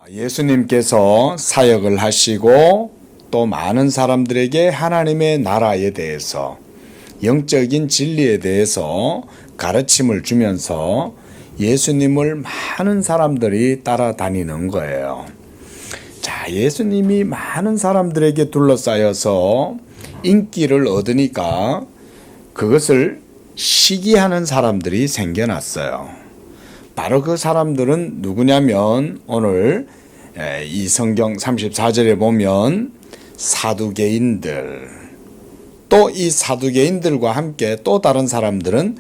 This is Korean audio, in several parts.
예수님께서 사역을 하시고 또 많은 사람들에게 하나님의 나라에 대해서 영적인 진리에 대해서 가르침을 주면서 예수님을 많은 사람들이 따라다니는 거예요. 자, 예수님이 많은 사람들에게 둘러싸여서 인기를 얻으니까 그것을 시기하는 사람들이 생겨났어요. 바로 그 사람들은 누구냐면 오늘 이 성경 34절에 보면 사두개인들, 또 이 사두개인들과 함께 또 다른 사람들은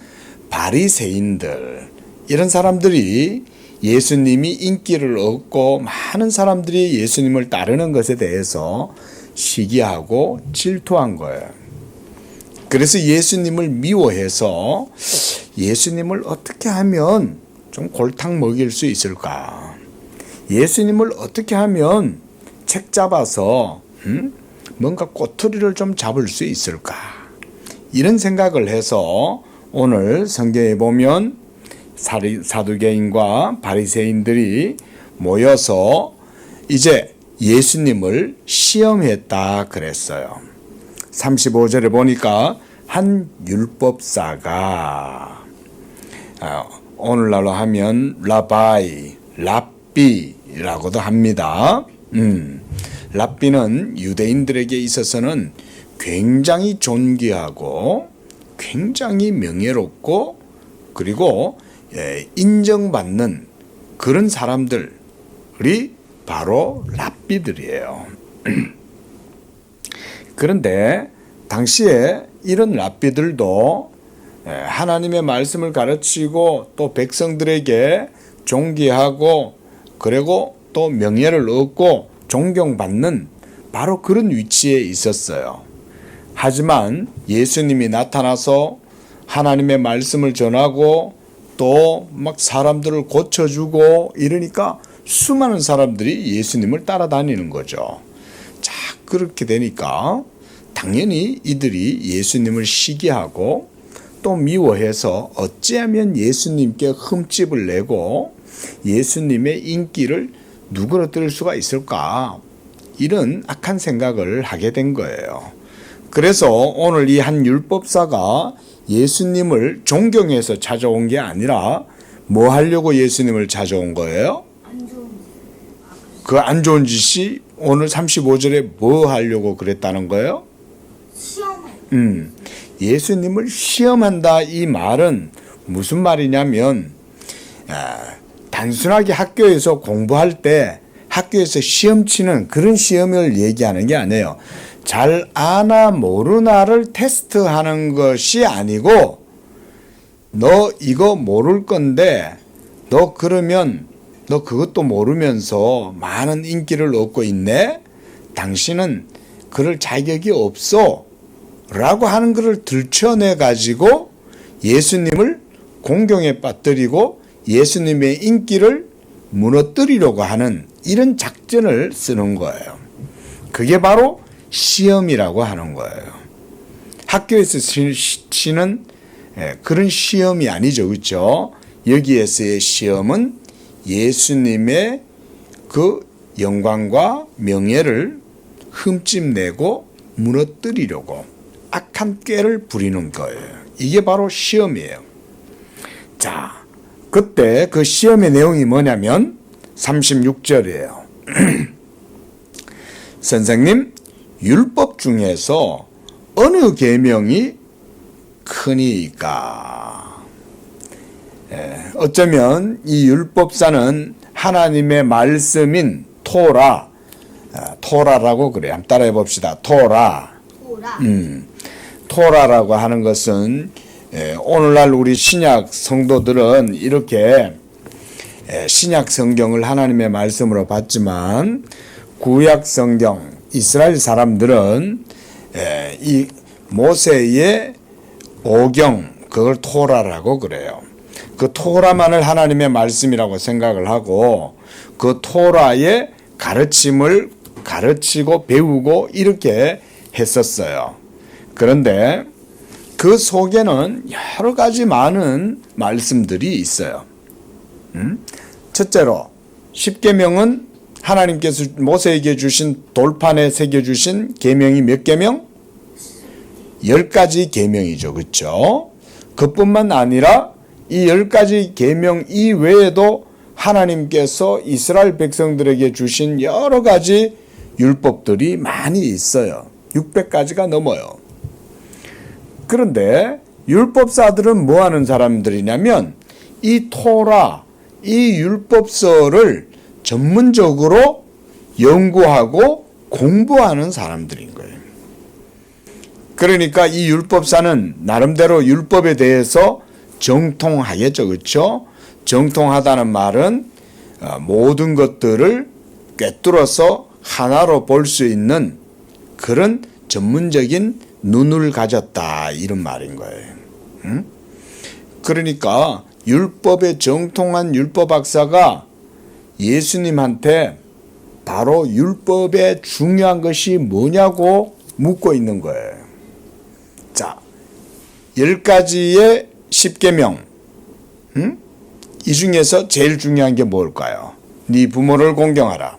바리새인들, 이런 사람들이 예수님이 인기를 얻고 많은 사람들이 예수님을 따르는 것에 대해서 시기하고 질투한 거예요. 그래서 예수님을 미워해서 예수님을 어떻게 하면 좀 골탕 먹일 수 있을까? 예수님을 어떻게 하면 책 잡아서 뭔가 꼬투리를 좀 잡을 수 있을까? 이런 생각을 해서 오늘 성경에 보면 사두개인과 바리새인들이 모여서 이제 예수님을 시험했다 그랬어요. 35절에 보니까 한 율법사가 오늘날로 하면 라바이, 랍비라고도 합니다. 랍비는 유대인들에게 있어서는 굉장히 존귀하고 굉장히 명예롭고 그리고 인정받는 그런 사람들이 바로 랍비들이에요. 그런데 당시에 이런 랍비들도 하나님의 말씀을 가르치고 또 백성들에게 존귀하고 그리고 또 명예를 얻고 존경받는 바로 그런 위치에 있었어요. 하지만 예수님이 나타나서 하나님의 말씀을 전하고 또 막 사람들을 고쳐주고 이러니까 수많은 사람들이 예수님을 따라다니는 거죠. 자, 그렇게 되니까 당연히 이들이 예수님을 시기하고 또 미워해서 어찌하면 예수님께 흠집을 내고 예수님의 인기를 누그러뜨릴 수가 있을까? 이런 악한 생각을 하게 된 거예요. 그래서 오늘 이 한 율법사가 예수님을 존경해서 찾아온 게 아니라 뭐 하려고 예수님을 찾아온 거예요? 그 안 좋은 짓이 오늘 35절에 뭐 하려고 그랬다는 거예요? 예수님을 시험한다 이 말은 무슨 말이냐면 단순하게 학교에서 공부할 때 학교에서 시험 치는 그런 시험을 얘기하는 게 아니에요. 잘 아나 모르나를 테스트하는 것이 아니고 너 이거 모를 건데 너 그러면 너 그것도 모르면서 많은 인기를 얻고 있네? 당신은 그럴 자격이 없어 라고 하는 것을 들춰내 가지고 예수님을 공경에 빠뜨리고 예수님의 인기를 무너뜨리려고 하는 이런 작전을 쓰는 거예요. 그게 바로 시험이라고 하는 거예요. 학교에서 치는 그런 시험이 아니죠. 그렇죠? 여기에서의 시험은 예수님의 그 영광과 명예를 흠집내고 무너뜨리려고 악한 꾀를 부리는 거예요. 이게 바로 시험이에요. 자, 그때 그 시험의 내용이 뭐냐면 36절이에요. 선생님, 율법 중에서 어느 계명이 크니까? 어쩌면 이 율법사는 하나님의 말씀인 토라라고 그래요. 한번 따라해 봅시다. 토라라고 하는 것은 오늘날 우리 신약 성도들은 이렇게 신약 성경을 하나님의 말씀으로 봤지만 구약 성경 이스라엘 사람들은 이 모세의 오경 그걸 토라라고 그래요. 그 토라만을 하나님의 말씀이라고 생각을 하고 그 토라의 가르침을 가르치고 배우고 이렇게 했었어요. 그런데 그 속에는 여러 가지 많은 말씀들이 있어요. 첫째로 십계명은 하나님께서 모세에게 주신 돌판에 새겨주신 계명이 몇 계명? 10가지 계명이죠. 그렇죠? 그뿐만 아니라 이 10가지 계명 이외에도 하나님께서 이스라엘 백성들에게 주신 여러 가지 율법들이 많이 있어요. 600가지가 넘어요. 그런데 율법사들은 뭐 하는 사람들이냐면 이 토라, 이 율법서를 전문적으로 연구하고 공부하는 사람들인 거예요. 그러니까 이 율법사는 나름대로 율법에 대해서 정통하겠죠. 그렇죠? 정통하다는 말은 모든 것들을 꿰뚫어서 하나로 볼 수 있는 그런 전문적인 눈을 가졌다 이런 말인 거예요. 그러니까 율법에 정통한 율법학사가 예수님한테 바로 율법에 중요한 것이 뭐냐고 묻고 있는 거예요. 자, 10가지의 10계명, 이 중에서 제일 중요한 게 뭘까요? 네 부모를 공경하라.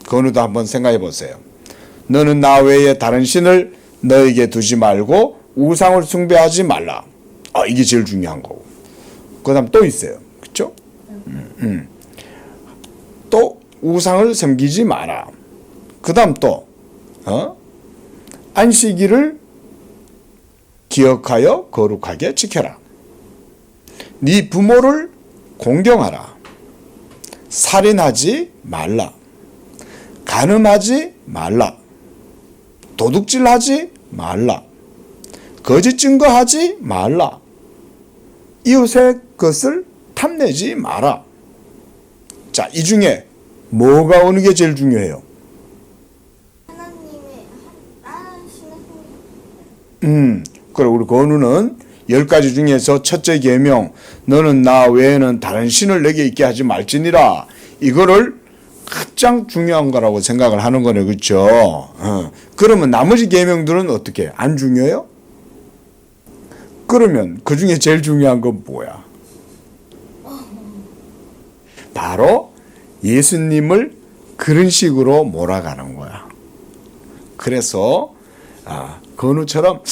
그 어느도 한번 생각해 보세요. 너는 나 외에 다른 신을 너에게 두지 말고 우상을 숭배하지 말라. 이게 제일 중요한 거고. 그 다음 또 있어요. 그렇죠? 또 우상을 섬기지 마라. 그 다음 또 안식일을 기억하여 거룩하게 지켜라. 네 부모를 공경하라. 살인하지 말라. 간음하지 말라. 도둑질하지 말라. 거짓 증거하지 말라. 이웃의 것을 탐내지 마라. 자, 이 중에 뭐가 어느 게 제일 중요해요? 그래, 우리 건우는 10가지 중에서 첫째 계명, 너는 나 외에는 다른 신을 내게 있게 하지 말지니라. 이거를 가장 중요한 거라고 생각을 하는 거네, 그렇죠? 그러면 나머지 계명들은 어떻게? 안 중요해요? 그러면 그 중에 제일 중요한 건 뭐야? 바로 예수님을 그런 식으로 몰아가는 거야. 그래서 건우처럼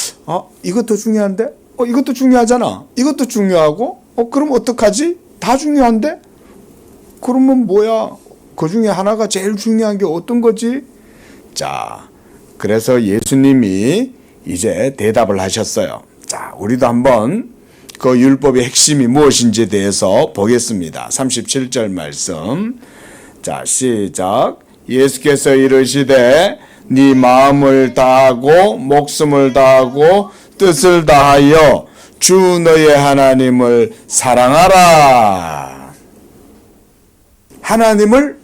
이것도 중요한데? 이것도 중요하잖아. 이것도 중요하고 그럼 어떡하지? 다 중요한데? 그러면 뭐야? 그 중에 하나가 제일 중요한 게 어떤 거지? 자, 그래서 예수님이 이제 대답을 하셨어요. 자, 우리도 한번 그 율법의 핵심이 무엇인지에 대해서 보겠습니다. 37절 말씀. 자, 시작. 예수께서 이르시되 네 마음을 다하고 목숨을 다하고 뜻을 다하여 주 너의 하나님을 사랑하라. 하나님을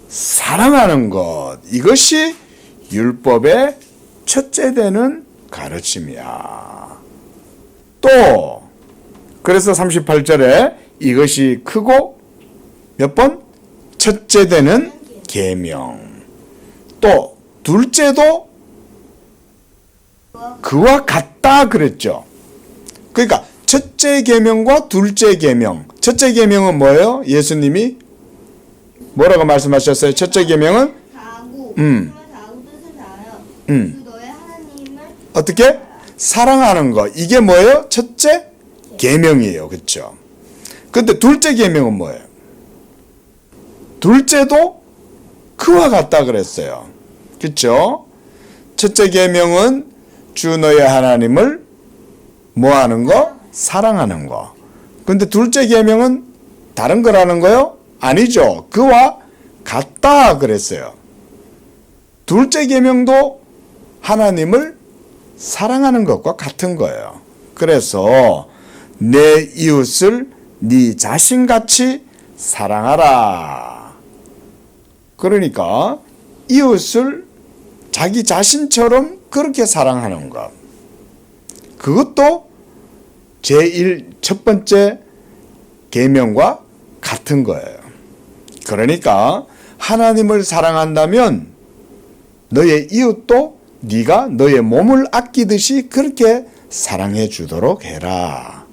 사랑하는 것, 이것이 율법의 첫째 되는 가르침이야. 또 그래서 38절에 이것이 크고 몇 번? 첫째 되는 계명. 또 둘째도 그와 같다 그랬죠. 그러니까 첫째 계명과 둘째 계명. 첫째 계명은 뭐예요? 예수님이 뭐라고 말씀하셨어요? 첫째 계명은 어떻게? 사랑하는 거. 이게 뭐예요? 첫째 계명이에요. 그렇죠? 근데 둘째 계명은 뭐예요? 둘째도 그와 같다 그랬어요. 그렇죠? 첫째 계명은 주 너의 하나님을 뭐 하는 거? 사랑하는 거. 근데 둘째 계명은 다른 거라는 거요? 아니죠. 그와 같다 그랬어요. 둘째 계명도 하나님을 사랑하는 것과 같은 거예요. 그래서 내 이웃을 네 자신같이 사랑하라. 그러니까 이웃을 자기 자신처럼 그렇게 사랑하는 것. 그것도 첫 번째 계명과 같은 거예요. 그러니까 하나님을 사랑한다면 너의 이웃도 네가 너의 몸을 아끼듯이 그렇게 사랑해 주도록 해라.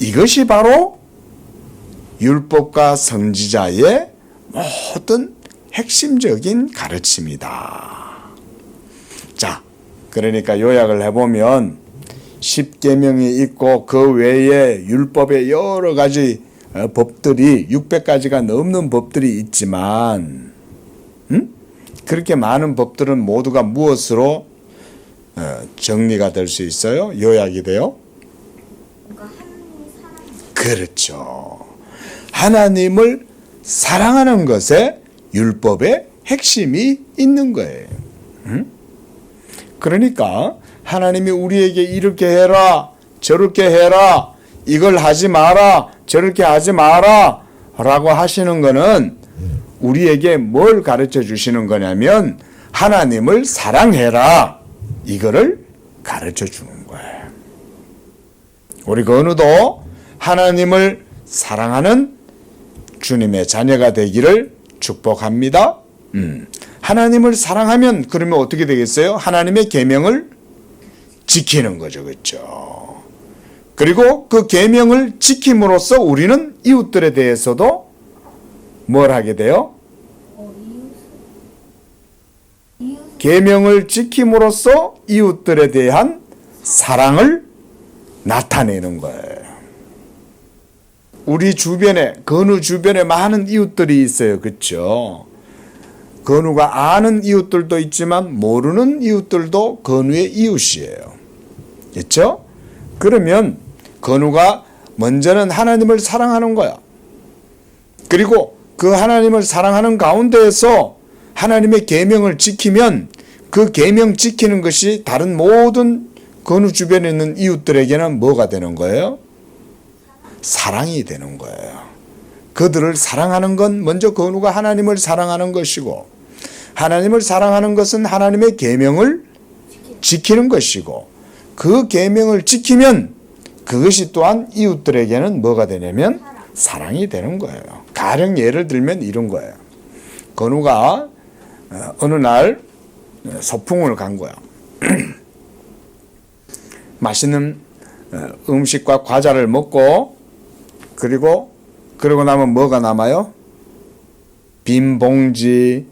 이것이 바로 율법과 선지자의 모든 핵심적인 가르침이다. 자, 그러니까 요약을 해보면 10계명이 있고 그 외에 율법의 여러 가지 법들이 600가지가 넘는 법들이 있지만 그렇게 많은 법들은 모두가 무엇으로 정리가 될 수 있어요? 요약이 돼요? 그렇죠. 하나님을 사랑하는 것에 율법의 핵심이 있는 거예요. 그러니까 하나님이 우리에게 이렇게 해라, 저렇게 해라, 이걸 하지 마라, 저렇게 하지 마라 라고 하시는 거는 우리에게 뭘 가르쳐 주시는 거냐면 하나님을 사랑해라, 이거를 가르쳐 주는 거예요. 우리 건우도 하나님을 사랑하는 주님의 자녀가 되기를 축복합니다. 하나님을 사랑하면 그러면 어떻게 되겠어요? 하나님의 계명을 지키는 거죠. 그렇죠? 그리고 그 계명을 지킴으로써 우리는 이웃들에 대해서도 뭘 하게 돼요? 계명을 지킴으로써 이웃들에 대한 사랑을 나타내는 거예요. 우리 주변에, 건우 주변에 많은 이웃들이 있어요. 그렇죠? 건우가 아는 이웃들도 있지만 모르는 이웃들도 건우의 이웃이에요. 그렇죠? 그러면 건우가 먼저는 하나님을 사랑하는 거야. 그리고 그 하나님을 사랑하는 가운데에서 하나님의 계명을 지키면 그 계명 지키는 것이 다른 모든 건우 주변에 있는 이웃들에게는 뭐가 되는 거예요? 사랑이 되는 거예요. 그들을 사랑하는 건 먼저 건우가 하나님을 사랑하는 것이고, 하나님을 사랑하는 것은 하나님의 계명을 지키는 것이고, 그 계명을 지키면 그것이 또한 이웃들에게는 뭐가 되냐면 사랑이 되는 거예요. 가령 예를 들면 이런 거예요. 건우가 어느 날 소풍을 간 거야. 맛있는 음식과 과자를 먹고 그러고 나면 뭐가 남아요? 빈 봉지,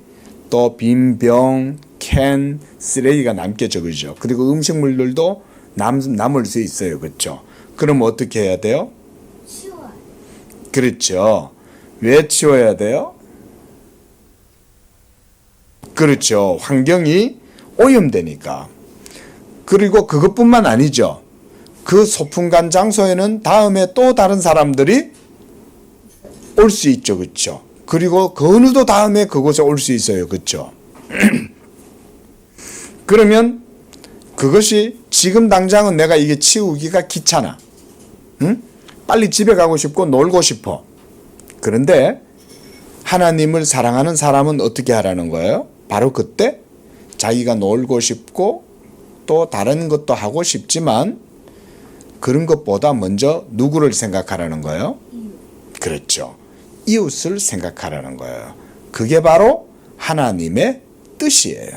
또 빈 병, 캔, 쓰레기가 남겠죠. 그죠? 그리고 음식물들도 남을 수 있어요. 그렇죠? 그럼 어떻게 해야 돼요? 치워요. 그렇죠. 왜 치워야 돼요? 그렇죠. 환경이 오염되니까. 그리고 그것뿐만 아니죠. 그 소풍 간 장소에는 다음에 또 다른 사람들이 올 수 있죠. 그렇죠? 그리고 건우도 다음에 그곳에 올 수 있어요. 그렇죠? 그러면 그것이 지금 당장은 내가 이게 치우기가 귀찮아. 응? 빨리 집에 가고 싶고 놀고 싶어. 그런데 하나님을 사랑하는 사람은 어떻게 하라는 거예요? 바로 그때 자기가 놀고 싶고 또 다른 것도 하고 싶지만 그런 것보다 먼저 누구를 생각하라는 거예요? 그렇죠. 이웃을 생각하라는 거예요. 그게 바로 하나님의 뜻이에요.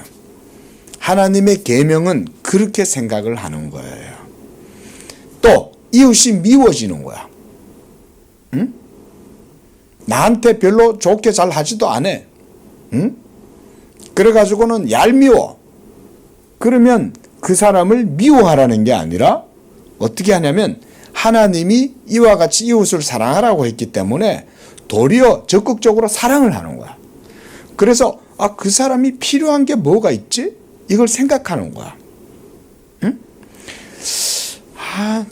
하나님의 계명은 그렇게 생각을 하는 거예요. 또 이웃이 미워지는 거야. 응? 나한테 별로 좋게 잘 하지도 않아. 응? 그래가지고는 얄미워. 그러면 그 사람을 미워하라는 게 아니라 어떻게 하냐면 하나님이 이와 같이 이웃을 사랑하라고 했기 때문에 도리어 적극적으로 사랑을 하는 거야. 그래서 그 사람이 필요한 게 뭐가 있지? 이걸 생각하는 거야. 응?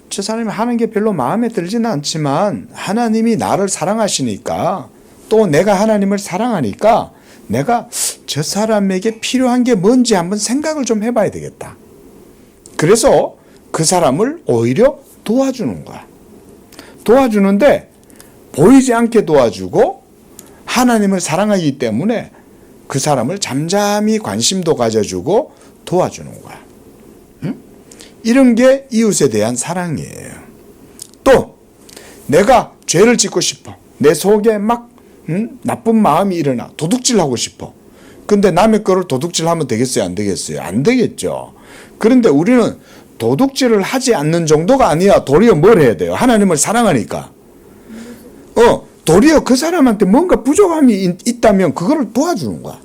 저 사람이 하는 게 별로 마음에 들지는 않지만 하나님이 나를 사랑하시니까 또 내가 하나님을 사랑하니까 내가 저 사람에게 필요한 게 뭔지 한번 생각을 좀 해봐야 되겠다. 그래서 그 사람을 오히려 도와주는 거야. 도와주는데 보이지 않게 도와주고 하나님을 사랑하기 때문에 그 사람을 잠잠히 관심도 가져주고 도와주는 거야. 응? 이런 게 이웃에 대한 사랑이에요. 또 내가 죄를 짓고 싶어. 내 속에 막 나쁜 마음이 일어나. 도둑질하고 싶어. 근데 남의 거를 도둑질하면 되겠어요? 안 되겠어요? 안 되겠죠. 그런데 우리는 도둑질을 하지 않는 정도가 아니야. 도리어 뭘 해야 돼요? 하나님을 사랑하니까. 도리어 그 사람한테 뭔가 부족함이 있다면 그거를 도와주는 거야.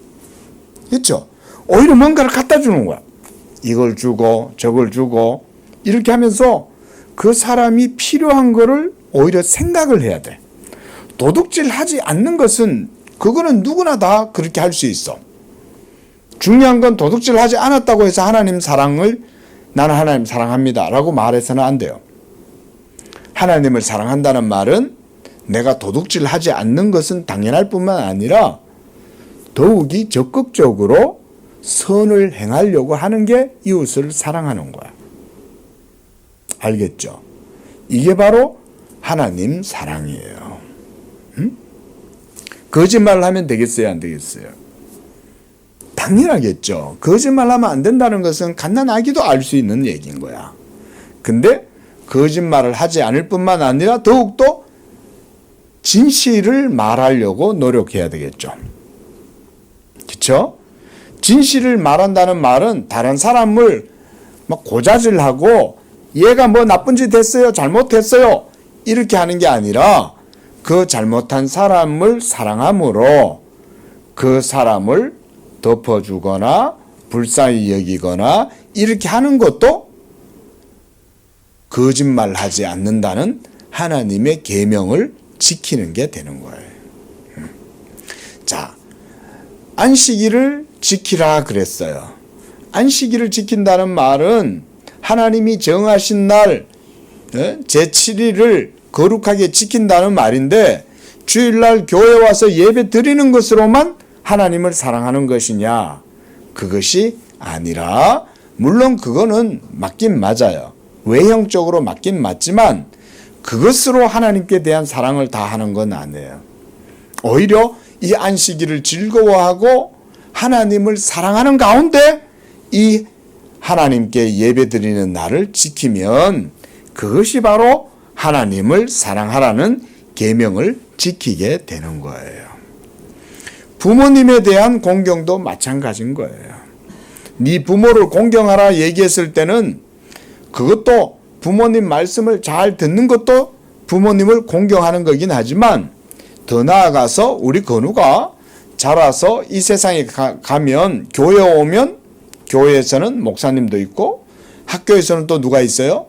그렇죠? 오히려 뭔가를 갖다 주는 거야. 이걸 주고 저걸 주고 이렇게 하면서 그 사람이 필요한 거를 오히려 생각을 해야 돼. 도둑질하지 않는 것은 그거는 누구나 다 그렇게 할 수 있어. 중요한 건 도둑질하지 않았다고 해서 하나님 사랑을 나는 하나님 사랑합니다 라고 말해서는 안 돼요. 하나님을 사랑한다는 말은 내가 도둑질하지 않는 것은 당연할 뿐만 아니라 더욱이 적극적으로 선을 행하려고 하는 게 이웃을 사랑하는 거야. 알겠죠? 이게 바로 하나님 사랑이에요. 응? 거짓말을 하면 되겠어요? 안 되겠어요? 당연하겠죠. 거짓말하면 안 된다는 것은 갓난아기도 알 수 있는 얘기인 거야. 근데 거짓말을 하지 않을 뿐만 아니라 더욱더 진실을 말하려고 노력해야 되겠죠. 그렇죠? 진실을 말한다는 말은 다른 사람을 막 고자질하고 얘가 뭐 나쁜 짓 했어요, 잘못했어요 이렇게 하는 게 아니라 그 잘못한 사람을 사랑함으로 그 사람을 덮어주거나 불쌍히 여기거나 이렇게 하는 것도 거짓말하지 않는다는 하나님의 계명을 지키는 게 되는 거예요. 자, 안식일을 지키라 그랬어요. 안식일을 지킨다는 말은 하나님이 정하신 날 제7일을 거룩하게 지킨다는 말인데 주일날 교회 와서 예배 드리는 것으로만 하나님을 사랑하는 것이냐? 그것이 아니라 물론 그거는 맞긴 맞아요. 외형적으로 맞긴 맞지만 그것으로 하나님께 대한 사랑을 다하는 건 아니에요. 오히려 이 안식일을 즐거워하고 하나님을 사랑하는 가운데 이 하나님께 예배드리는 날을 지키면 그것이 바로 하나님을 사랑하라는 계명을 지키게 되는 거예요. 부모님에 대한 공경도 마찬가지인 거예요. 네 부모를 공경하라 얘기했을 때는 그것도 부모님 말씀을 잘 듣는 것도 부모님을 공경하는 거긴 하지만 더 나아가서 우리 건우가 자라서 이 세상에 가면 교회에 오면 교회에서는 목사님도 있고 학교에서는 또 누가 있어요?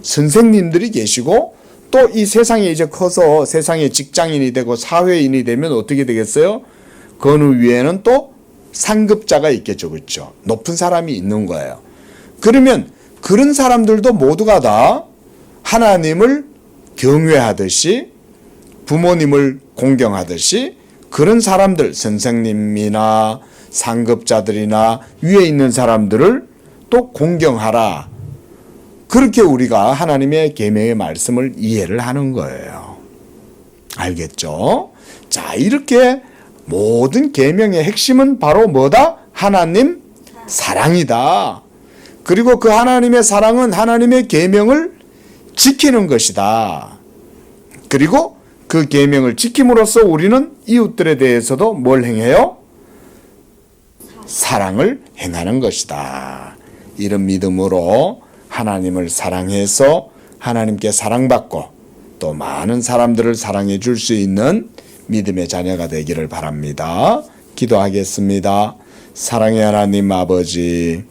선생님들이 계시고 또 이 세상에 이제 커서 세상의 직장인이 되고 사회인이 되면 어떻게 되겠어요? 건우 위에는 또 상급자가 있겠죠. 그렇죠? 높은 사람이 있는 거예요. 그러면 그런 사람들도 모두가 다 하나님을 경외하듯이 부모님을 공경하듯이 그런 사람들 선생님이나 상급자들이나 위에 있는 사람들을 또 공경하라. 그렇게 우리가 하나님의 계명의 말씀을 이해를 하는 거예요. 알겠죠? 자, 이렇게 모든 계명의 핵심은 바로 뭐다? 하나님 사랑이다. 그리고 그 하나님의 사랑은 하나님의 계명을 지키는 것이다. 그리고 그 계명을 지킴으로써 우리는 이웃들에 대해서도 뭘 행해요? 사랑을 행하는 것이다. 이런 믿음으로 하나님을 사랑해서 하나님께 사랑받고 또 많은 사람들을 사랑해 줄 수 있는 믿음의 자녀가 되기를 바랍니다. 기도하겠습니다. 사랑의 하나님 아버지,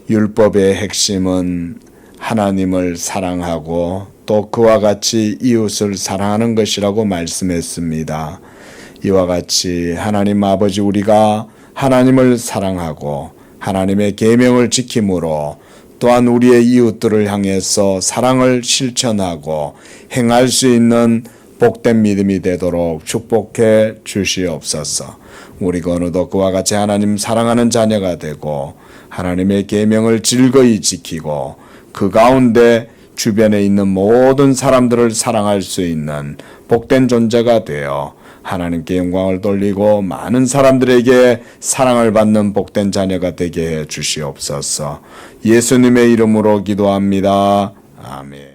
율법의 핵심은 하나님을 사랑하고 또 그와 같이 이웃을 사랑하는 것이라고 말씀했습니다. 이와 같이 하나님 아버지 우리가 하나님을 사랑하고 하나님의 계명을 지킴으로 또한 우리의 이웃들을 향해서 사랑을 실천하고 행할 수 있는 복된 믿음이 되도록 축복해 주시옵소서. 우리 건우도 그와 같이 하나님 사랑하는 자녀가 되고 하나님의 계명을 즐거이 지키고 그 가운데 주변에 있는 모든 사람들을 사랑할 수 있는 복된 존재가 되어 하나님께 영광을 돌리고 많은 사람들에게 사랑을 받는 복된 자녀가 되게 해 주시옵소서. 예수님의 이름으로 기도합니다. 아멘.